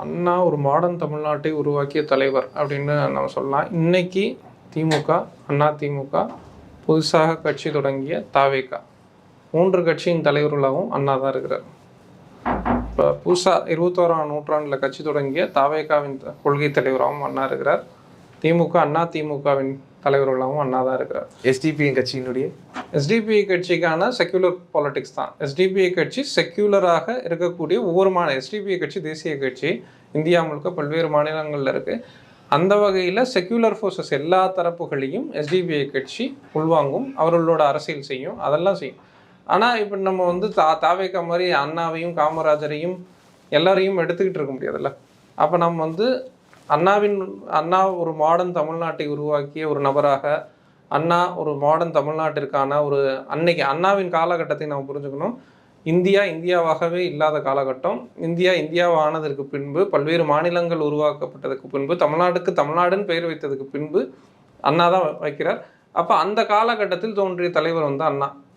அண்ணா ஒரு மாடர்ன் தமிழ்நாட்டை உருவாக்கிய தலைவர் அப்படின்னு நம்ம சொல்லலாம். இன்னைக்கு திமுக, அண்ணா திமுக, புதுசாக கட்சி தொடங்கிய தாவேகா 3 கட்சியின் தலைவர்களாகவும் அண்ணா தான் இருக்கிறார். இப்போ புதுசாக 21ஆம் நூற்றாண்டில் கட்சி தொடங்கிய தாவேகாவின் கொள்கை தலைவராகவும் அண்ணா இருக்கிறார். திமுக, அண்ணா திமுகவின் தலைவர்களாகவும் அண்ணா தான் இருக்கிறார். எஸ்டிபிஐ கட்சியினுடைய எஸ்டிபிஐ கட்சிக்கான செக்யூலர் பாலிடிக்ஸ் தான். எஸ்டிபிஐ கட்சி செக்யூலராக இருக்கக்கூடிய ஒவ்வொரு எஸ்டிபிஐ கட்சி தேசிய கட்சி, இந்தியா முழுக்க பல்வேறு மாநிலங்களில் இருக்குது. அந்த வகையில் செக்யூலர் ஃபோர்ஸஸ் எல்லா தரப்புகளையும் எஸ்டிபிஐ கட்சி உள்வாங்கும், அவர்களோட அரசியல் செய்யும், அதெல்லாம் செய்யும். ஆனால் இப்போ நம்ம வந்து தாவேகா மாதிரி அண்ணாவையும் காமராஜரையும் எல்லாரையும் எடுத்துக்கிட்டு இருக்க முடியாதுல்ல. அப்போ நம்ம வந்து அண்ணா ஒரு மாடர்ன் தமிழ்நாட்டை உருவாக்கிய ஒரு நபராக, அண்ணா ஒரு மாடர்ன் தமிழ்நாட்டிற்கான ஒரு அன்னைக்கு அண்ணாவின் காலகட்டத்தை நாம் புரிஞ்சுக்கணும். இந்தியாவாகவே இல்லாத காலகட்டம். இந்தியாவானதற்கு பின்பு, பல்வேறு மாநிலங்கள் உருவாக்கப்பட்டதுக்கு பின்பு, தமிழ்நாடுக்கு தமிழ்நாடுன்னு பெயர் வைத்ததுக்கு பின்பு அண்ணா தான் வைக்கிறார். அப்போ அந்த காலகட்டத்தில் தோன்றிய தலைவர் வந்து அண்ணா.